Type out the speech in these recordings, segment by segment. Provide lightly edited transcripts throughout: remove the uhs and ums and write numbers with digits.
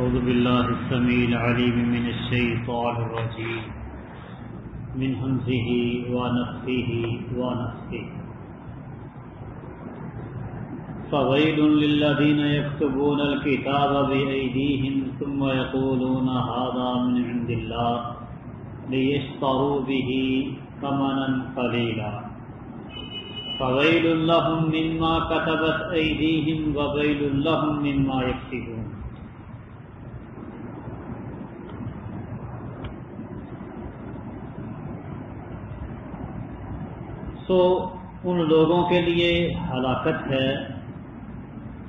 أعوذ بالله السميع العليم من الشيطان الرجيم من همزه ونفخه ونفثه فويل للذين يكتبون الكتاب بأيديهم ثم يقولون هذا من عند الله ليشتروا به ثمنا قليلا فويل لهم مما كتبت أيديهم وويل لهم مما يكسبون. ان لوگوں کے لیے ہلاکت ہے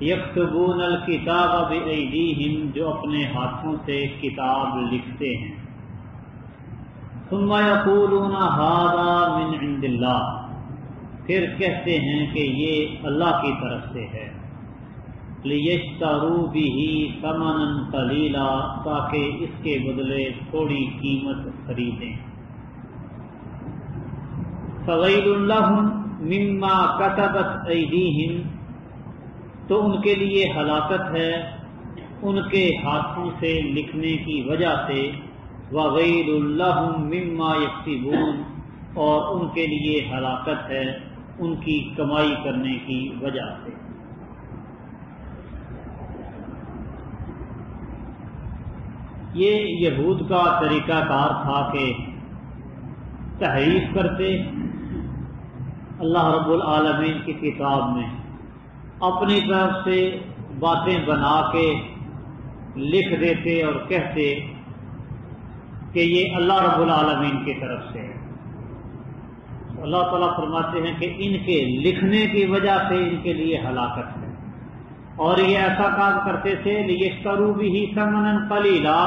یکتبون الکتاب بأیدیہم، جو اپنے ہاتھوں سے کتاب لکھتے ہیں، ثم یقولون ھذا من عند اللہ، پھر کہتے ہیں کہ یہ اللہ کی طرف سے ہے، لیشتروا بہ ثمنا قلیلا، تاکہ اس کے بدلے تھوڑی قیمت خریدیں. فویل لہم مما کتبت ایدیہم، تو ان کے لیے ہلاکت ہے ان کے ہاتھوں سے لکھنے کی وجہ سے، وویل لہم مما یکسبون، اور ان کے لیے ہلاکت ہے ان کی کمائی کرنے کی وجہ سے. یہ یہود کا طریقہ کار تھا کہ تحریف کرتے اللہ رب العالمین کی کتاب میں، اپنی طرف سے باتیں بنا کے لکھ دیتے اور کہتے کہ یہ اللہ رب العالمین کی طرف سے ہے. اللہ تعالیٰ فرماتے ہیں کہ ان کے لکھنے کی وجہ سے ان کے لیے ہلاکت ہے، اور یہ ایسا کام کرتے تھے لیشتروا بہ ثمنا قلیلا،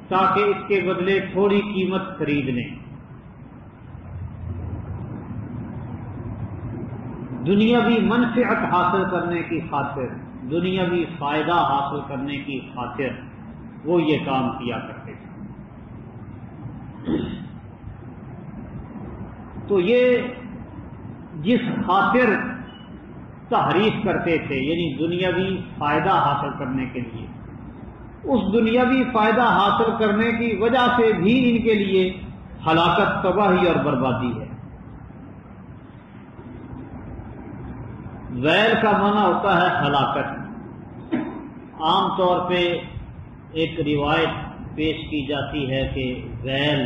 تاکہ اس کے بدلے تھوڑی قیمت خرید لیں. دنیاوی منفعت حاصل کرنے کی خاطر، دنیاوی فائدہ حاصل کرنے کی خاطر وہ یہ کام کیا کرتے تھے. تو یہ جس خاطر تحریف کرتے تھے، یعنی دنیاوی فائدہ حاصل کرنے کے لیے، اس دنیاوی فائدہ حاصل کرنے کی وجہ سے بھی ان کے لیے ہلاکت، تباہی اور بربادی ہے. ویل کا معنی ہوتا ہے ہلاکت. عام طور پہ ایک روایت پیش کی جاتی ہے کہ ویل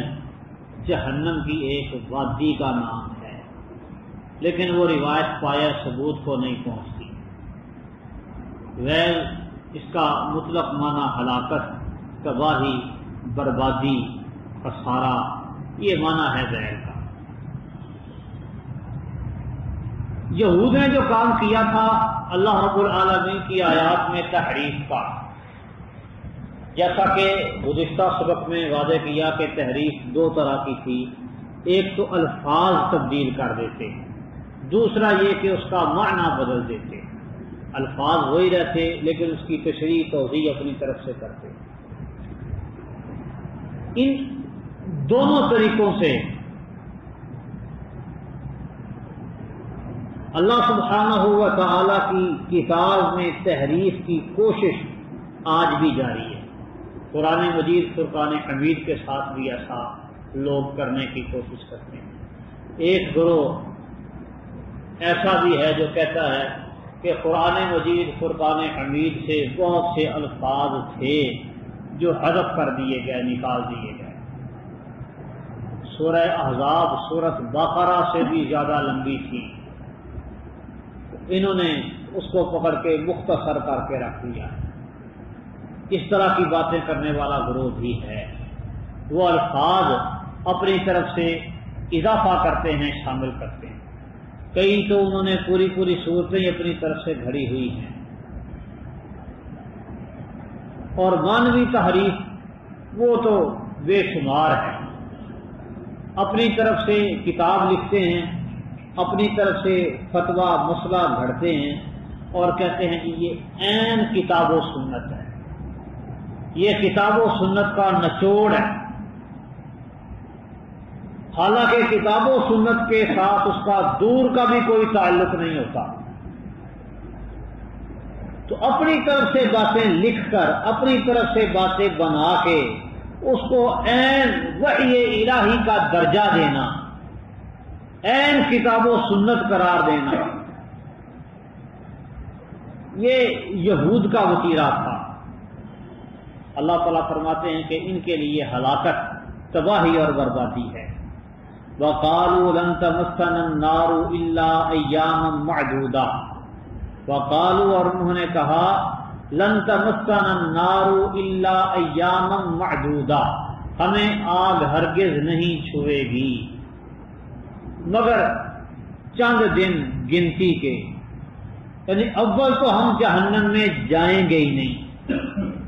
جہنم کی ایک وادی کا نام ہے، لیکن وہ روایت پایا ثبوت کو نہیں پہنچتی. ویل اس کا مطلق معنی ہلاکت، تباہی، بربادی، خسارہ، یہ معنی ہے ویل کا. یہود نے جو کام کیا تھا اللہ رب العالمین کی آیات میں تحریف کا، جیسا کہ گزشتہ سبق میں واضح کیا کہ تحریف دو طرح کی تھی. ایک تو الفاظ تبدیل کر دیتے، دوسرا یہ کہ اس کا معنی بدل دیتے. الفاظ وہی رہتے لیکن اس کی تشریح توضیح اپنی طرف سے کرتے. ان دونوں طریقوں سے اللہ سبحانہ و تعالی کی کتاب میں تحریف کی کوشش آج بھی جاری ہے. قرآن مجید فرقان حمید کے ساتھ بھی ایسا لوگ کرنے کی کوشش کرتے ہیں. ایک گروہ ایسا بھی ہے جو کہتا ہے کہ قرآن مجید فرقان حمید سے بہت سے الفاظ تھے جو حذف کر دیے گئے، نکال دیے گئے. سورہ احزاب سورۃ بقرہ سے بھی زیادہ لمبی تھی، انہوں نے اس کو پکڑ کے مختصر کر کے رکھ دیا. اس طرح کی باتیں کرنے والا گروہ بھی ہے. وہ الفاظ اپنی طرف سے اضافہ کرتے ہیں، شامل کرتے ہیں. کئی تو انہوں نے پوری پوری صورتیں اپنی طرف سے گھڑی ہوئی ہیں. اور مانوی تحریف وہ تو بے شمار ہے. اپنی طرف سے کتاب لکھتے ہیں، اپنی طرف سے فتویٰ مسئلہ گھڑتے ہیں اور کہتے ہیں کہ یہ عین کتاب و سنت ہے، یہ کتاب و سنت کا نچوڑ ہے. حالانکہ کتاب و سنت کے ساتھ اس کا دور کا بھی کوئی تعلق نہیں ہوتا. تو اپنی طرف سے باتیں لکھ کر اپنی طرف سے باتیں بنا کے اس کو عین وحی الہی کا درجہ دینا، عین کتاب و سنت قرار دینا، یہ یہود کا وتیرہ تھا۔ اللہ تعالیٰ فرماتے ہیں کہ ان کے لیے ہلاکت، تباہی اور بربادی ہے۔ وَقَالُوا لَن تَمَسَّنَا النَّارُ إِلَّا أَيَّامًا مَّعْدُودَةً، وَقَالُوا اور انہوں نے کہا لَن تَمَسَّنَا النَّارُ إِلَّا أَيَّامًا مَّعْدُودَةً، ہمیں آگ ہرگز نہیں چھوئے گی مگر چند دن گنتی کے، یعنی اول تو ہم جہنم میں جائیں گے ہی نہیں۔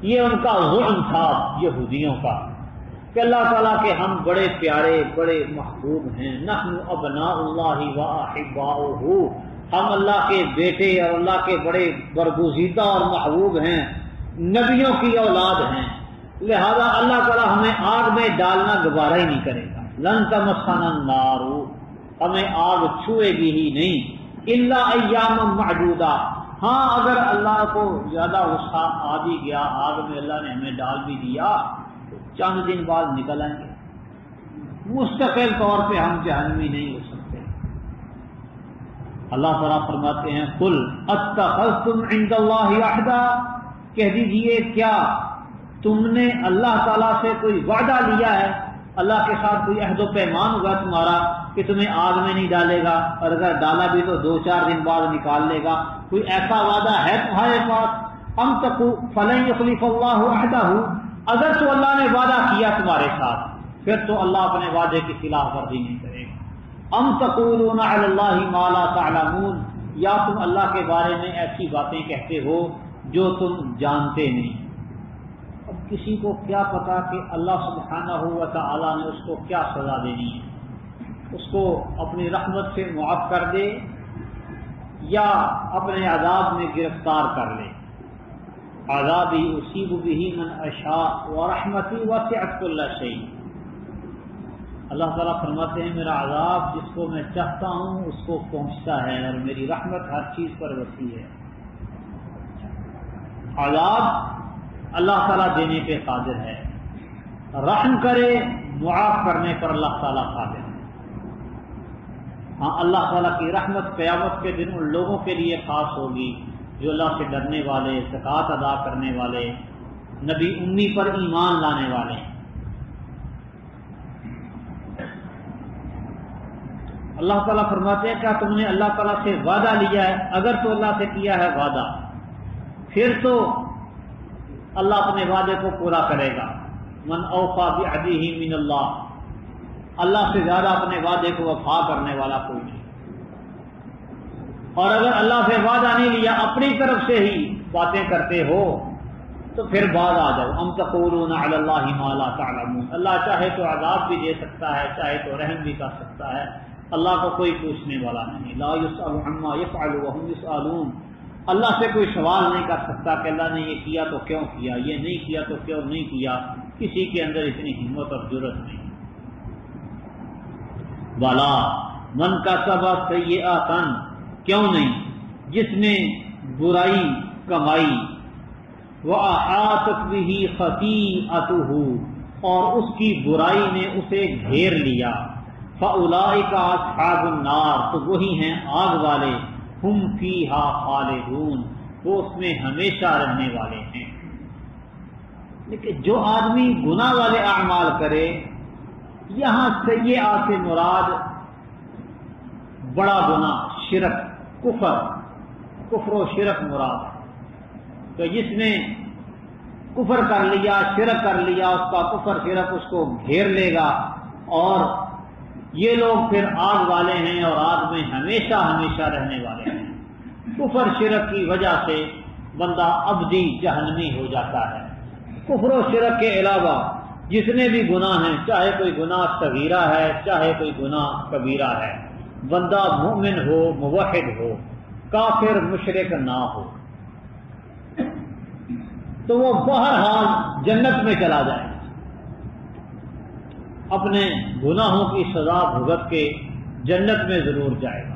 یہ ان کا ظلم تھا یہودیوں کا کہ اللہ تعالیٰ کے ہم بڑے پیارے بڑے محبوب ہیں، نحن ابناء اللہ واحباؤہ، ہم اللہ کے بیٹے اور اللہ کے بڑے برگزیدہ اور محبوب ہیں، نبیوں کی اولاد ہیں، لہذا اللہ تعالیٰ ہمیں آگ میں ڈالنا گوارا ہی نہیں کرے گا۔ لن تمسنا النار، ہمیں آگ چھوئے گی ہی نہیں، الا ایاما معدودہ، ہاں اگر اللہ کو زیادہ غصہ آ بھی گیا، آگ میں اللہ نے ہمیں ڈال بھی دیا، تو چند دن بعد نکل آئیں گے، مستقل طور پہ ہم جہنمی نہیں ہو سکتے۔ اللہ تعالیٰ فرماتے ہیں قل اتخذتم عند اللہ عہدا، کہہ دیجئے کیا تم نے اللہ تعالیٰ سے کوئی وعدہ لیا ہے، اللہ کے ساتھ کوئی عہد و پیمان ہوگا تمہارا کہ تمہیں آگ میں نہیں ڈالے گا، اور اگر ڈالا بھی تو 2-4 دن بعد نکال لے گا، کوئی ایسا وعدہ ہے تمہارے پاس؟ ام تقو فلن یخلف اللہ عہدہ، اگر تو اللہ نے وعدہ کیا تمہارے ساتھ پھر تو اللہ اپنے وعدے کی خلاف ورزی نہیں کرے گا۔ ام تقولون علی اللہ ما لا تعلمون، یا تم اللہ کے بارے میں ایسی باتیں کہتے ہو جو تم جانتے نہیں۔ اب کسی کو کیا پتا کہ اللہ سبحانہ و تعالی نے اس کو کیا سزا دینی ہے، اس کو اپنی رحمت سے معاف کر دے یا اپنے عذاب میں گرفتار کر لے۔ عذابی اصیب بہ من اشاء ورحمتی وسعت کل شیء، اللہ تعالیٰ فرماتے ہیں میرا عذاب جس کو میں چاہتا ہوں اس کو پہنچتا ہے، اور میری رحمت ہر چیز پر وسیع ہے۔ عذاب اللہ تعالیٰ دینے پہ قادر ہے، رحم کرے معاف کرنے پر اللہ تعالیٰ قادر ہے۔ ہاں اللہ تعالیٰ کی رحمت قیامت کے دن ان لوگوں کے لیے خاص ہوگی جو اللہ سے ڈرنے والے، زکوٰۃ ادا کرنے والے، نبی امی پر ایمان لانے والے ہیں۔ اللہ تعالیٰ فرماتے ہیں کیا تم نے اللہ تعالیٰ سے وعدہ لیا ہے؟ اگر تو اللہ سے کیا ہے وعدہ پھر تو اللہ اپنے وعدے کو پورا کرے گا۔ من اوفی بعہدہ من اللہ، اللہ سے زیادہ اپنے وعدے کو وفا کرنے والا کوئی نہیں۔ اور اگر اللہ سے وعدہ نہیں لیا، اپنی طرف سے ہی باتیں کرتے ہو تو پھر بعد آ جاؤ۔ ام تقولون علی اللہ ما لا تعلمون، اللہ چاہے تو عذاب بھی دے سکتا ہے، چاہے تو رحم بھی کر سکتا ہے، اللہ کو کوئی پوچھنے والا نہیں۔ لا یسأل عما یفعل وهم یسألون، اللہ سے کوئی سوال نہیں کر سکتا کہ اللہ نے یہ کیا تو کیوں کیا، یہ نہیں کیا تو کیوں نہیں کیا، کسی کے اندر اتنی ہمت اور جرأت نہیں۔ والا من کسب سیئۃ، کیوں نہیں جس نے برائی کمائی، وَأَحَاطَتْ بِهِ خَطِیئَتُهُ، اور اس کی برائی نے اسے گھیر لیا، فَأُولَئِکَ أَصْحَابُ النَّارِ، تو وہی ہیں آگ والے، ہم فِیہَا خَالِدُونَ، وہ اس میں ہمیشہ رہنے والے ہیں۔ لیکن جو آدمی گناہ والے اعمال کرے، یہاں سیئات سے مراد بڑا گناہ، شرک، کفر و شرک مراد ہے۔ تو جس نے کفر کر لیا، شرک کر لیا، اس کا کفر شرک اس کو گھیر لے گا، اور یہ لوگ پھر آگ والے ہیں اور آگ میں ہمیشہ ہمیشہ رہنے والے ہیں۔ کفر شرک کی وجہ سے بندہ ابدی جہنمی ہو جاتا ہے۔ کفر و شرک کے علاوہ جتنے بھی گناہ ہیں، چاہے کوئی گناہ صغیرہ ہے چاہے کوئی گناہ کبیرہ ہے، بندہ مومن ہو، موحد ہو، کافر مشرک نہ ہو، تو وہ بہرحال جنت میں چلا جائے، اپنے گناہوں کی سزا بھگت کے جنت میں ضرور جائے گا۔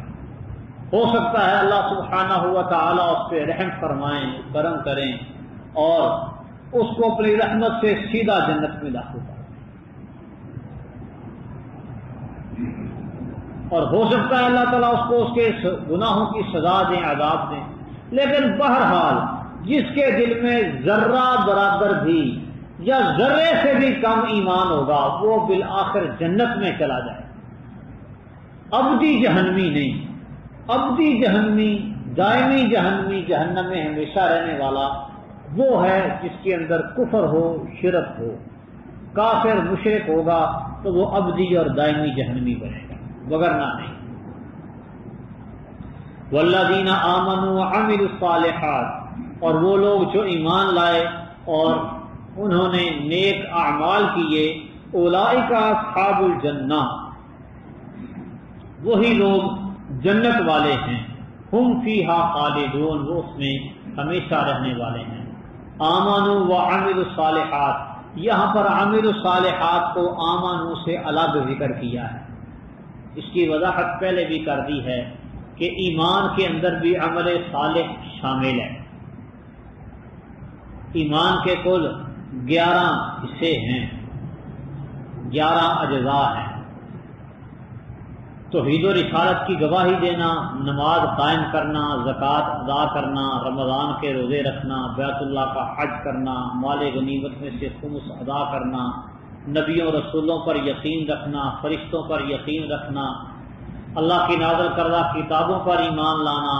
ہو سکتا ہے اللہ سبحانہ و تعالیٰ اس پہ رحم فرمائیں، کرم کریں اور اس کو اپنی رحمت سے سیدھا جنت میں داخل کریں، اور ہو سکتا ہے اللہ تعالیٰ اس کو اس کے گناہوں کی سزا دیں، عذاب دیں۔ لیکن بہرحال جس کے دل میں ذرہ برابر بھی یا ذرے سے بھی کم ایمان ہوگا وہ بالآخر جنت میں چلا جائے، ابدی جہنمی نہیں، ابدی جہنمی، دائمی جہنمی، جہنم میں ہمیشہ رہنے والا وہ ہے جس کے اندر کفر ہو، شرک ہو، کافر مشرک ہوگا تو وہ ابدی اور دائمی جہنمی بنے گا، وگرنہ نہیں۔ والذین آمنوا وعملوا الصالحات، اور وہ لوگ جو ایمان لائے اور انہوں نے نیک اعمال کیے، اولئک اصحاب الجنہ، وہی لوگ جنت والے ہیں، ہم فیہا خالدون، وہ اس میں ہمیشہ رہنے والے ہیں۔ آمنوا وعملوا الصالحات، یہاں پر عملوا الصالحات کو آمنوا سے الگ ذکر کیا ہے، اس کی وضاحت پہلے بھی کر دی ہے کہ ایمان کے اندر بھی عمل صالح شامل ہے۔ ایمان کے کل 11 حصے ہیں، 11 اجزاء ہیں۔ توحید و رسالت کی گواہی دینا، نماز قائم کرنا، زکوٰۃ ادا کرنا، رمضان کے روزے رکھنا، بیت اللہ کا حج کرنا، مال غنیمت میں سے خمس ادا کرنا، نبیوں رسولوں پر یقین رکھنا، فرشتوں پر یقین رکھنا، اللہ کی نازل کردہ کتابوں پر ایمان لانا،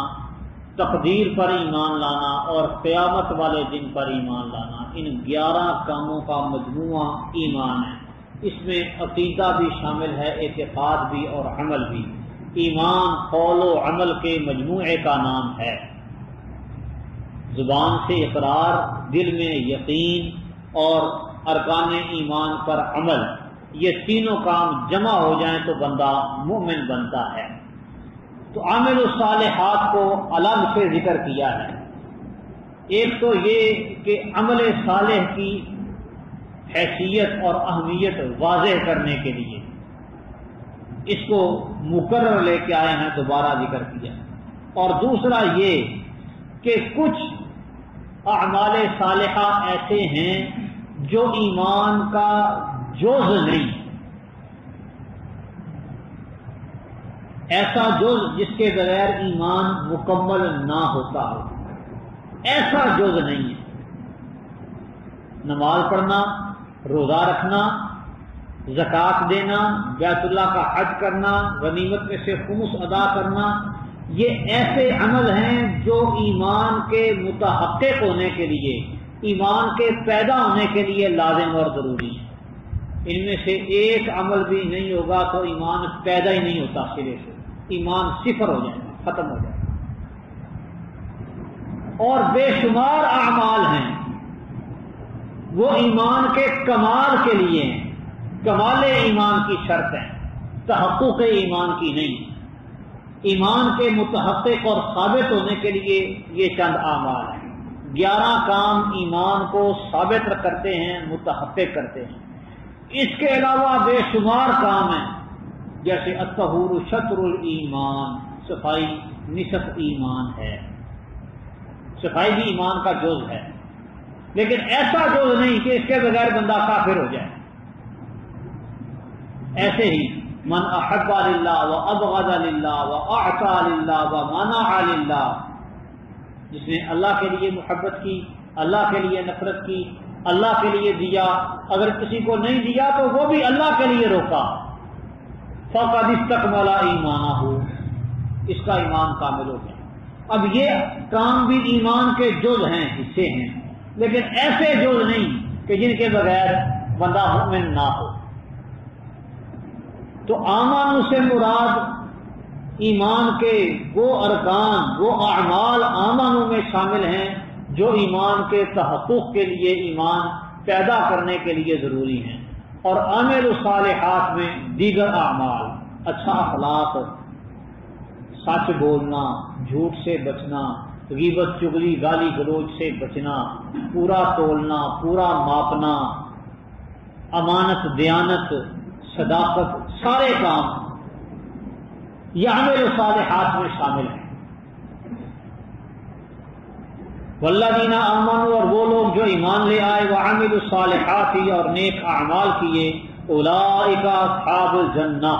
تقدیر پر ایمان لانا اور قیامت والے دن پر ایمان لانا، ان 11 کاموں کا مجموعہ ایمان ہے۔ اس میں عقیدہ بھی شامل ہے، اعتقاد بھی اور عمل بھی۔ ایمان قول و عمل کے مجموعے کا نام ہے۔ زبان سے اقرار، دل میں یقین اور ارکان ایمان پر عمل، یہ تینوں کام جمع ہو جائیں تو بندہ مومن بنتا ہے۔ تو عامل الصالحات کو الگ سے ذکر کیا ہے۔ ایک تو یہ کہ عمل صالح کی حیثیت اور اہمیت واضح کرنے کے لیے اس کو مکرر لے کے آئے ہیں، دوبارہ ذکر کیا، اور دوسرا یہ کہ کچھ اعمال صالحہ ایسے ہیں جو ایمان کا جز نہیں، ایسا جز جس کے بغیر ایمان مکمل نہ ہوتا ہو، ایسا جز نہیں ہے۔ نماز پڑھنا، روزہ رکھنا، زکوٰۃ دینا، بیت اللہ کا حج کرنا، غنیمت میں سے خمس ادا کرنا، یہ ایسے عمل ہیں جو ایمان کے متحقق ہونے کے لیے، ایمان کے پیدا ہونے کے لیے لازم اور ضروری ہے۔ ان میں سے ایک عمل بھی نہیں ہوگا تو ایمان پیدا ہی نہیں ہوتا، سرے سے ایمان صفر ہو جائے گا، ختم ہو جائے گا۔ اور بے شمار اعمال ہیں وہ ایمان کے کمال کے لیے ہیں، کمال ایمان کی شرط ہے، تحقق ایمان کی نہیں۔ ایمان کے متحقق اور ثابت ہونے کے لیے یہ چند اعمال ہیں۔ 11 کام ایمان کو ثابت کرتے ہیں، متحقق کرتے ہیں۔ اس کے علاوہ بے شمار کام ہیں، جیسے الطہور شطر الایمان، صفائی نصف ایمان ہے، صفائی بھی ایمان کا جز ہے، لیکن ایسا جز نہیں کہ اس کے بغیر بندہ کافر ہو جائے۔ ایسے ہی من احب للہ وابغض للہ واعطى للہ ومنع للہ، جس نے اللہ کے لیے محبت کی، اللہ کے لیے نفرت کی، اللہ کے لیے دیا، اگر کسی کو نہیں دیا تو وہ بھی اللہ کے لیے روکا، فقد استکمل ایمانہ، اس کا ایمان کامل ہو گیا۔ اب یہ کام بھی ایمان کے جز ہیں، حصے ہیں، لیکن ایسے جز نہیں کہ جن کے بغیر بندہ مومن نہ ہو۔ تو آمن سے مراد ایمان کے وہ ارکان، وہ اعمال آمنوں میں شامل ہیں جو ایمان کے تحقق کے لیے، ایمان پیدا کرنے کے لیے ضروری ہیں، اور عامل الصالحات میں دیگر اعمال، اچھا اخلاق، سچ بولنا، جھوٹ سے بچنا، غیبت چغلی گالی گلوچ سے بچنا، پورا تولنا، پورا ماپنا، امانت دیانت، صداقت، سارے کام یعملوا الصالحات میں شامل ہیں۔ والذین آمنوا، اور وہ لوگ جو ایمان لے آئے، وعملوا الصالحات، اور نیک اعمال کیے، اولئک اصحاب الجنہ،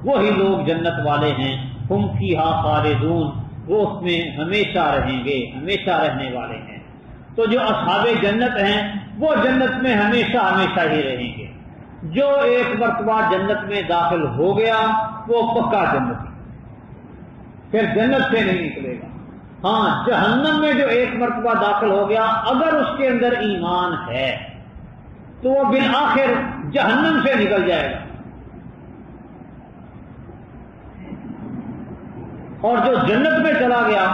وہی لوگ جنت والے ہیں، ہم فیہا خالدون، وہ اس میں ہمیشہ رہیں گے، ہمیشہ رہنے والے ہیں۔ تو جو اصحاب جنت ہیں وہ جنت میں ہمیشہ ہمیشہ ہی رہیں گے۔ جو ایک مرتبہ جنت میں داخل ہو گیا وہ پکا جنت، پھر جنت سے نہیں نکلے گا۔ ہاں، جہنم میں جو ایک مرتبہ داخل ہو گیا، اگر اس کے اندر ایمان ہے تو وہ بالآخر جہنم سے نکل جائے گا، اور جو جنت میں چلا گیا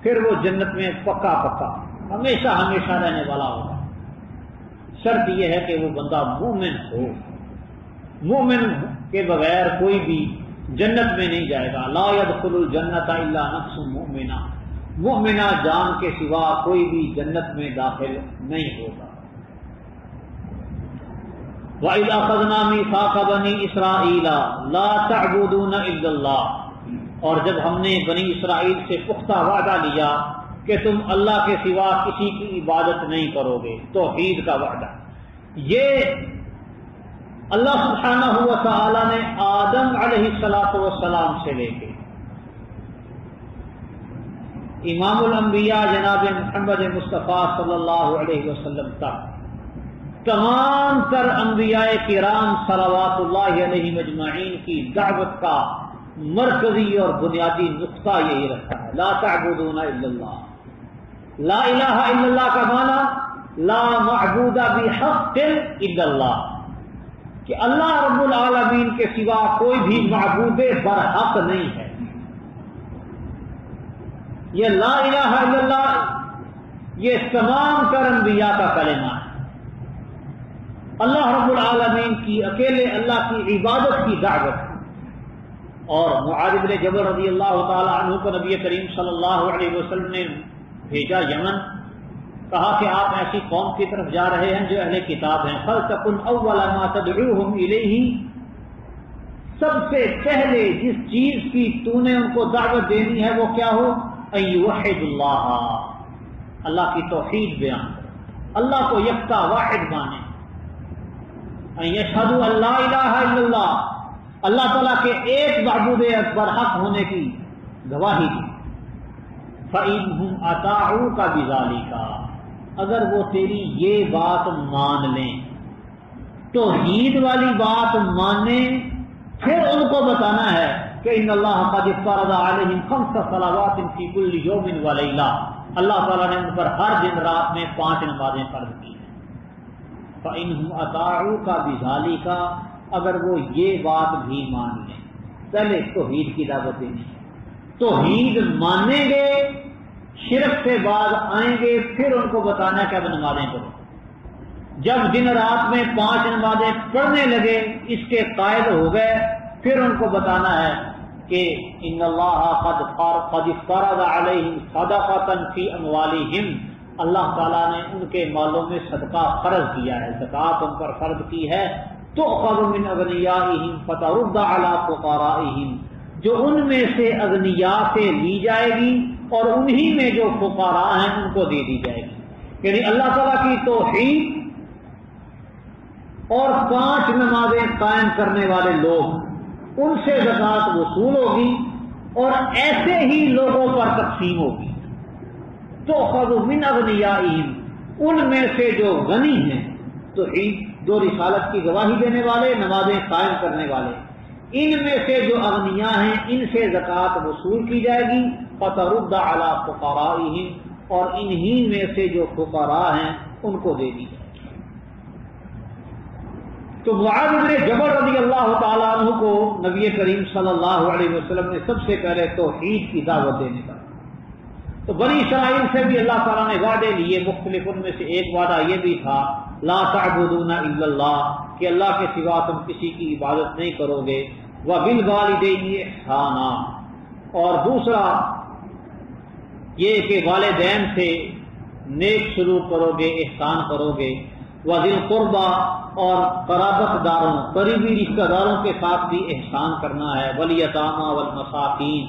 پھر وہ جنت میں پکا پکا ہمیشہ ہمیشہ رہنے والا ہوگا۔ شرط یہ ہے کہ وہ بندہ مومن ہو، مومن کے بغیر کوئی بھی جنت میں نہیں جائے گا۔ لا يدخل الجنت الا نفس مؤمنہ، مؤمنہ جان کے سوا کوئی بھی جنت میں داخل نہیں ہوگا۔ وَإِذْ أَخَذْنَا مِيثَاقَ بَنِي إِسْرَائِيلَ لَا تَعْبُدُونَ إِلَّا اللَّهَ، اور جب ہم نے بنی اسرائیل سے پختہ وعدہ لیا کہ تم اللہ کے سوا کسی کی عبادت نہیں کرو گے، توحید کا وعدہ، یہ اللہ سبحانہ و تعالی نے آدم علیہ السلام سے لے کے امام الانبیاء جناب محمد مصطفیٰ صلی اللہ علیہ وسلم تک تمام تر انبیاء کرام صلوات اللہ علیہ مجمعین کی دعوت کا مرکزی اور بنیادی نقطہ یہی رکھا ہے، لا تعبدون الا اللہ۔ لا الہ الا اللہ کا معنی لا معبود بحق الا اللہ، کہ اللہ رب العالمین کے سوا کوئی بھی معبود برحق نہیں ہے۔ یہ لا الہ الا اللہ یہ تمام تر انبیاء کا کلمہ ہے، اللہ رب العالمین کی اکیلے اللہ کی عبادت کی دعوت ہے۔ اور معاذ بن جبل رضی اللہ تعالی عنہ کو نبی کریم صلی اللہ علیہ وسلم نے بھیجا یمن، کہا کہ آپ ایسی قوم کی طرف جا رہے ہیں جو اہل کتاب ہیں، فَلْتَكُنْ أَوَّلَ مَا تَدْعُوهُمْ إِلَيْهِ، سب سے پہلے جس چیز کی تو نے ان کو دعوت دینی ہے وہ کیا ہو؟ أَن يُوحِدُ اللَّهَ، اللہ کی توحید بیان کرو، اللہ کو یکتا واحد مانے، أن يشهدوا أن لا إله إلا الله، اللہ تعالیٰ کے ایک معبود برحق ہونے کی گواہی دی۔ فَإِنْهُمْ أَطَاعُوكَ بِذَلِكَ، اگر وہ تیری یہ بات مان لیں، توحید والی بات مانیں، پھر ان کو بتانا ہے کہ ان اللہ قد افترض علیہم 5 صلوات فی کل یوم ولیلہ، اللہ تعالیٰ نے ان پر ہر دن رات میں 5 نمازیں فرض کی ہیں۔ فَإِنْهُمْ أَطَاعُوكَ بِذَلِكَ، اگر وہ یہ بات بھی مان لیں، پہلے توحید کی دعوت دینی ہے، توحید مانیں گے، شرک سے بعد آئیں گے، پھر ان کو بتانا ہے کہ اب نمازیں کرو۔ جب دن رات میں 5 نمازیں پڑھنے لگے، اس کے قائد ہو گئے، پھر ان کو بتانا ہے کہ ان اللہ قد افترض علیہم صدقۃ فی اموالہم، اللہ تعالیٰ نے ان کے مالوں میں صدقہ فرض کیا ہے، زکوٰۃ ان پر فرض کی ہے، تؤخذ من اغنیائہم فترد علی فقرائہم، جو ان میں سے اغنیاء سے لی جائے گی اور انہی میں جو فقراء ہیں ان کو دے دی جائے گی۔ یعنی اللہ تعالیٰ کی توحید اور 5 نمازیں قائم کرنے والے لوگ، ان سے زکوٰۃ وصول ہوگی اور ایسے ہی لوگوں پر تقسیم ہوگی۔ تؤخذ من اغنیائہم، ان میں سے جو غنی ہیں، توحید دو رسالت کی گواہی دینے والے، نمازیں قائم کرنے والے، ان میں سے جو اغنیاء ہیں ان سے زکوٰۃ وصول کی جائے گی، فترد علی فقرائہم، اور انہی میں سے جو فقراء ہیں ان کو دے دی جائے گی۔ تو معاذ بن جبل رضی اللہ تعالیٰ عنہ کو نبی کریم صلی اللہ علیہ وسلم نے سب سے پہلے توحید کی دعوت دینے کا۔ تو بنی اسرائیل سے بھی اللہ تعالیٰ نے وعدے لیے مختلف، ان میں سے ایک وعدہ یہ بھی تھا لا تعبدون الا اللہ، کہ اللہ کے سوا تم کسی کی عبادت نہیں کرو گے، وبالوالدین احسانا، اور دوسرا یہ کہ والدین سے نیک سلوک کرو گے، احسان کرو گے، وذی القربى اور قرابت داروں قریبی رشتہ داروں کے ساتھ بھی احسان کرنا ہے، والیتامی والمساکین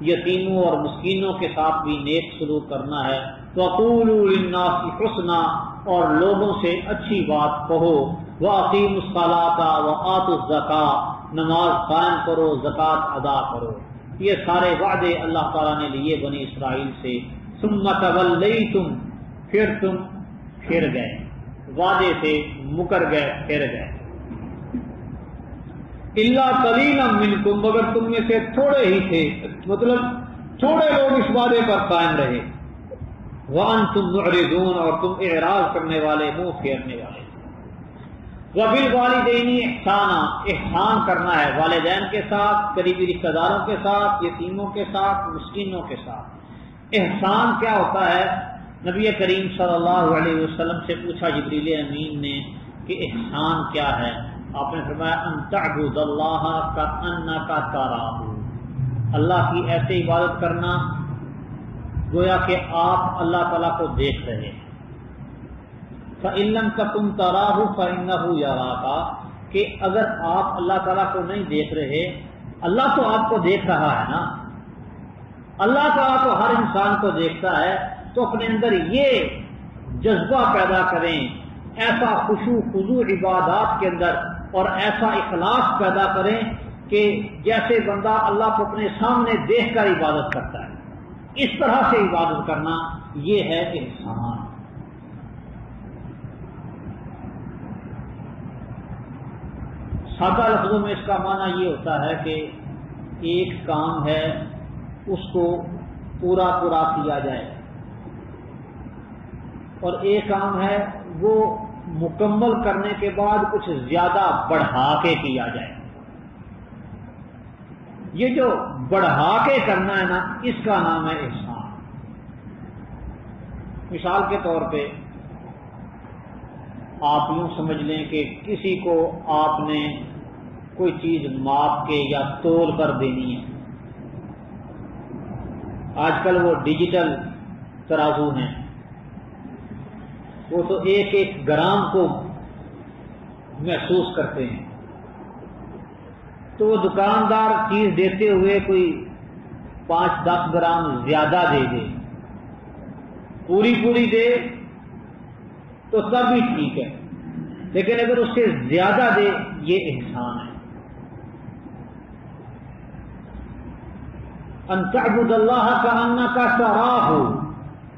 یتیموں اور مسکینوں کے ساتھ بھی نیک سلوک کرنا ہے، وقولوا للناس حسنا اور لوگوں سے اچھی بات کہو، واقیموا الصلاۃ وآتوا الزکاۃ نماز قائم کرو زکوٰۃ ادا کرو۔ یہ سارے وعدے اللہ تعالیٰ نے لیے بنی اسرائیل سے۔ ثم تولیتم پھر تم پھر گئے، وعدے سے مکر گئے، پھر گئے۔ الا قلیلا منکم مگر تم میں سے تھوڑے ہی تھے، مطلب تھوڑے لوگ اس وعدے پر قائم رہے۔ وانتم معرضون اور تم اعراض کرنے والے، منہ پھیرنے والے۔ وبالوالدین احسانا احسان کرنا ہے والدین کے ساتھ، قریبی رشتہ داروں کے ساتھ، یتیموں کے ساتھ، مسکینوں کے ساتھ۔ احسان کیا ہوتا ہے؟ نبی کریم صلی اللہ علیہ وسلم سے پوچھا جبریل امین نے کہ احسان کیا ہے؟ آپ نے فرمایا ان تعبد اللہ کأنک تراہ، اللہ کی ایسے عبادت کرنا گویا کہ آپ اللہ تعالیٰ کو دیکھ رہے ہیں۔ فإن لم تكن تراه فإنه يراك، کہ اگر آپ اللہ تعالیٰ کو نہیں دیکھ رہے، اللہ تو آپ کو دیکھ رہا ہے نا، اللہ تعالیٰ تو ہر انسان کو دیکھتا ہے، تو اپنے اندر یہ جذبہ پیدا کریں، ایسا خشوع خضوع عبادات کے اندر اور ایسا اخلاص پیدا کریں کہ جیسے بندہ اللہ کو اپنے سامنے دیکھ کر عبادت کرتا ہے، اس طرح سے عبادت کرنا یہ ہے احسان۔ سادہ لفظوں میں اس کا معنی یہ ہوتا ہے کہ ایک کام ہے اس کو پورا پورا کیا جائے، اور ایک کام ہے وہ مکمل کرنے کے بعد کچھ زیادہ بڑھا کے کیا جائے۔ یہ جو بڑھا کے کرنا ہے نا، اس کا نام ہے احسان۔ مثال کے طور پہ آپ یوں سمجھ لیں کہ کسی کو آپ نے کوئی چیز ماپ کے یا تول کر دینی ہے۔ آج کل وہ ڈیجیٹل ترازو ہیں، وہ تو ایک ایک گرام کو محسوس کرتے ہیں، تو وہ دکاندار چیز دیتے ہوئے کوئی 5-10 گرام زیادہ دے دے، پوری دے تو تب بھی ٹھیک ہے، لیکن اگر اس سے زیادہ دے یہ احسان ہے۔ ان تعبد اللہ کأنک تراہ،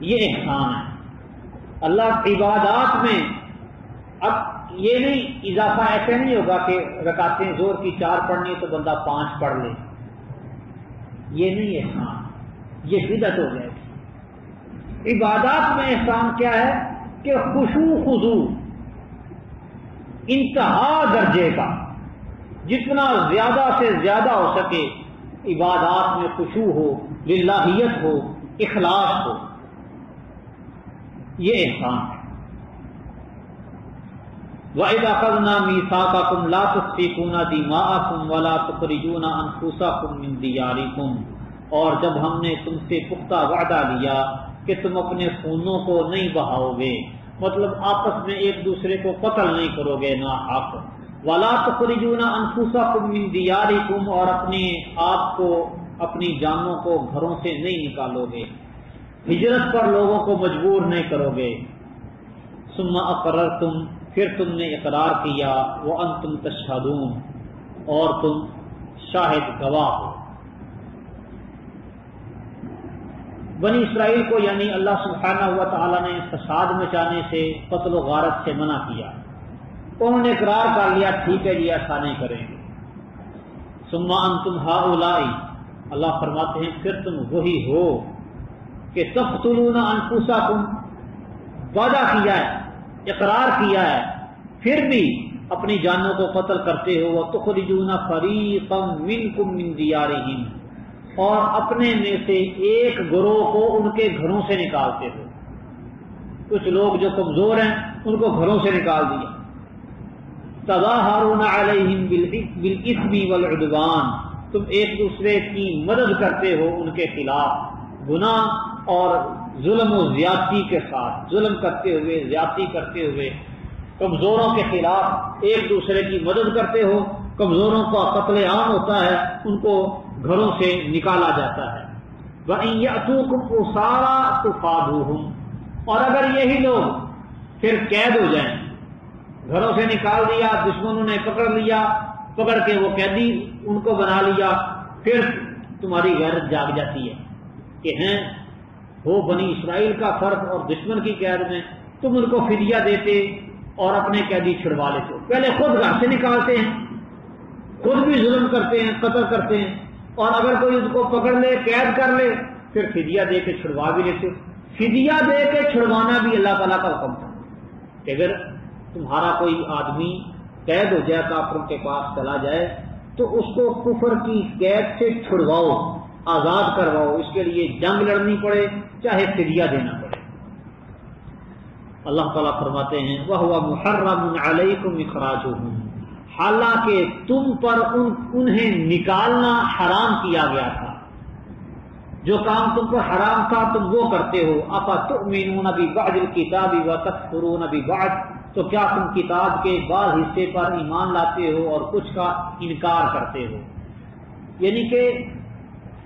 یہ احسان ہے۔ اللہ عبادات میں اب یہ نہیں اضافہ ایسے نہیں ہوگا کہ رکعتیں زور کی 4 پڑھنی تو بندہ 5 پڑھ لے، یہ نہیں احسان، یہ بدعت ہو جائے گی۔ عبادات میں احسان کیا ہے کہ خشوع خضوع انتہا درجے کا، جتنا زیادہ سے زیادہ ہو سکے عبادات میں خشوع ہو، للہیت ہو، اخلاص ہو، یہ احسان ہے۔ وَإِذَا أَخَذْنَا مِيثَاقَكُمْ لَا تُسْفِكُونَ دِمَاءَكُمْ وَلَا تُخْرِجُونَ أَنفُسَكُمْ مِنْ دِيَارِكُمْ، اور جب ہم نے تم سے پختہ وعدہ لیا کہ تم اپنے خونوں کو نہیں بہاؤ گے، مطلب آپس میں ایک دوسرے کو قتل نہیں کرو گے ناحق، وَلَا تُخْرِجُونَ أَنفُسَكُمْ مِنْ دِيَارِكُمْ، اور اپنے آپ کو، اپنی جانوں کو گھروں سے نہیں نکالو گے، ہجرت پر لوگوں کو مجبور نہیں کرو گے، ثم اقررتم، پھر تم نے اقرار کیا، وانتم تشہدون، اور تم شاہد گواہ ہو۔ بنی اسرائیل کو یعنی اللہ سبحانہ و تعالیٰ نے فساد مچانے سے، قتل و غارت سے منع کیا، انہوں نے اقرار کر لیا ٹھیک ہے جی ایسا نہیں کریں گے۔ ثم انتم ہؤلاء، اللہ فرماتے ہیں پھر تم وہی ہو کہ تقتلون انفسکم، وعدہ کیا ہے، اقرار کیا ہے، پھر بھی اپنی جانوں کو قتل کرتے ہو، وتخرجون فریقا منکم من دیارہم، اور اپنے میں سے ایک گروہ کو ان کے گھروں سے نکالتے ہو۔ کچھ لوگ جو کمزور ہیں ان کو گھروں سے نکال دیا۔ تظاہرون علیہم بالاثم والعدوان، تم ایک دوسرے کی مدد کرتے ہو ان کے خلاف گناہ اور ظلم و زیادتی کے ساتھ، ظلم کرتے ہوئے، زیادتی کرتے ہوئے، کمزوروں کے خلاف ایک دوسرے کی مدد کرتے ہو، کمزوروں کا قتل عام ہوتا ہے، ان کو گھروں سے نکالا جاتا ہے۔ وَإِن يَأْتُوكُمْ أُسَارَىٰ تُفَادُوهُمْ، اور اگر یہی لوگ پھر قید ہو جائیں، گھروں سے نکال دیا، دشمنوں نے پکڑ لیا، پکڑ کے وہ قیدی ان کو بنا لیا، پھر تمہاری غیرت جاگ جاتی ہے کہ ہیں ہو بنی اسرائیل کا فرد اور دشمن کی قید میں، تم ان کو فدیہ دیتے اور اپنے قیدی چھڑوا لیتے ہو۔ پہلے خود گھر سے نکالتے ہیں، خود بھی ظلم کرتے ہیں، قتل کرتے ہیں، اور اگر کوئی اس کو پکڑ لے، قید کر لے، پھر فدیہ دے کے چھڑوا بھی لیتے ہو۔ فدیہ دے کے چھڑوانا بھی اللہ تعالیٰ کا حکم تھا کہ اگر تمہارا کوئی آدمی قید ہو جائے، کافروں کے پاس چلا جائے، تو اس کو کفر کی قید سے چھڑواؤ، آزاد کرواؤ، اس کے لیے جنگ لڑنی پڑے، چاہے فدیہ دینا پڑے۔ اللہ تعالیٰ فرماتے ہیں وَهُوَ مُحَرَّمٌ عَلَيْكُمْ إِخْرَاجُهُمْ، حالانکہ تم پر انہیں نکالنا حرام کیا گیا تھا، جو کام تم پر حرام تھا تم وہ کرتے ہو۔ أَفَتُؤْمِنُونَ بِبَعْضِ الْكِتَابِ وَتَكْفُرُونَ بِبَعْضٍ، تو کیا تم کتاب کے بعض حصے پر ایمان لاتے ہو اور کچھ کا انکار کرتے ہو؟ یعنی کہ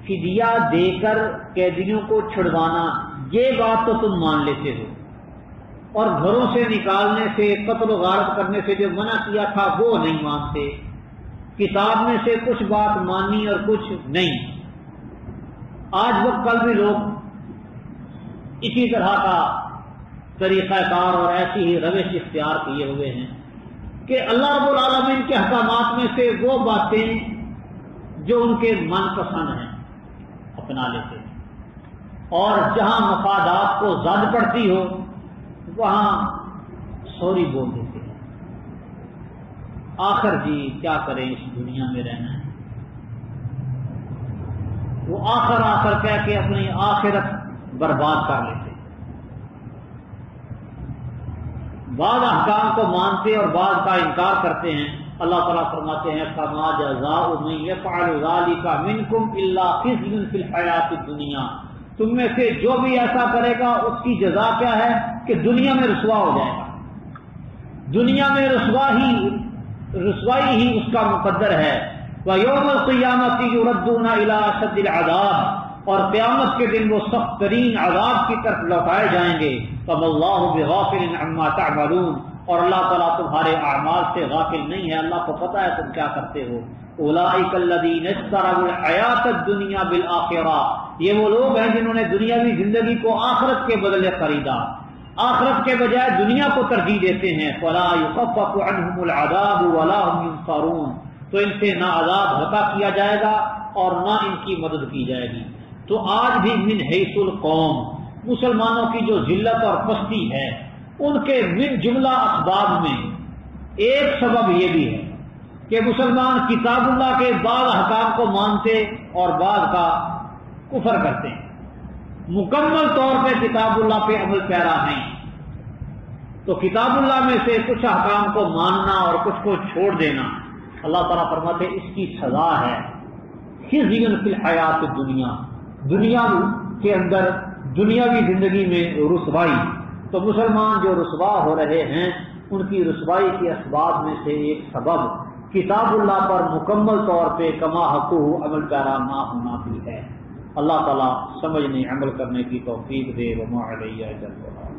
فدیہ دے کر قیدیوں کو چھڑوانا، یہ بات تو تم مان لیتے ہو، اور گھروں سے نکالنے سے، قتل و غارت کرنے سے جو منع کیا تھا وہ نہیں مانتے، کتاب میں سے کچھ بات مانی اور کچھ نہیں۔ آج وقت کل بھی لوگ اسی طرح کا طریقہ کار اور ایسی ہی روش اختیار کیے ہوئے ہیں کہ اللہ رب العالمین کے احکامات میں سے وہ باتیں جو ان کے من پسند ہیں اپنا لیتے ہیں، اور جہاں مفادات کو زد پڑتی ہو وہاں سوری بول دیتے ہیں۔ آخر جی کیا کریں، اس دنیا میں رہنا ہے، وہ آخر کہہ کے اپنی آخرت برباد کر لیتے ہیں۔ بعض احکام کو مانتے اور بعض کا انکار کرتے ہیں۔ اللہ تعالیٰ فرماتے ہیں فَمَا جَزَاءُ مَن يَفْعَلُ ذَلِكَ مِنكُمْ إِلَّا خِزْيٌ فِي الْحَيَاةِ الدُّنْيَا، تم میں سے جو بھی ایسا کرے گا اس کی جزا کیا ہے کہ دنیا میں رسوا ہو جائے گا، دنیا میں رسوائی ہی اس کا مقدر ہے۔ وَيَوْمَ الْقِيَامَةِ يُرَدُّونَ إِلَىٰ أَشَدِّ الْعَذَابِ، اور قیامت کے دن وہ سخت ترین عذاب کی طرف لوٹائے جائیں گے۔ فَمَا اللَّهُ بِغَافِلٍ عَمَّا تَعْمَلُونَ، اور اللہ تعالیٰ تمہارے اعمال سے غافل نہیں ہے، اللہ کو پتہ ہے تم کیا کرتے ہو۔ أُولَٰئِكَ الَّذِينَ اشْتَرَوُا الْحَيَاةَ الدُّنْيَا بِالْآخِرَةِ، یہ وہ لوگ ہیں جنہوں نے دنیاوی زندگی کو آخرت کے بدلے خریدا، آخرت کے بجائے دنیا کو ترجیح دیتے ہیں۔ فَلَا يُخَفَّفُ عَنْهُمُ الْعَذَابُ وَلَا هُمْ يُنصَرُونَ، تو ان سے نہ عذاب ہلکا کیا جائے گا اور نہ ان کی مدد کی جائے گی۔ تو آج بھی من حیث القوم، مسلمانوں کی جو ذلت اور پستی ہے، ان کے من جملہ اسباب میں ایک سبب یہ بھی ہے کہ مسلمان کتاب اللہ کے بعض احکام کو مانتے اور بعض کا کفر کرتے ہیں، مکمل طور پہ کتاب اللہ پہ عمل پیرا ہیں۔ تو کتاب اللہ میں سے کچھ احکام کو ماننا اور کچھ کو چھوڑ دینا، اللہ تعالیٰ فرماتے اس کی سزا ہے خزی فی الحیات الدنیا، دنیا کے اندر دنیاوی زندگی میں رسوائی۔ تو مسلمان جو رسوا ہو رہے ہیں ان کی رسوائی کے اسباب میں سے ایک سبب کتاب اللہ پر مکمل طور پہ کما حقوق عمل پیرا نہ ہونا بھی ہے۔ اللہ تعالیٰ سمجھنے عمل کرنے کی توفیق دے۔ وما علیہ الا البلاغ۔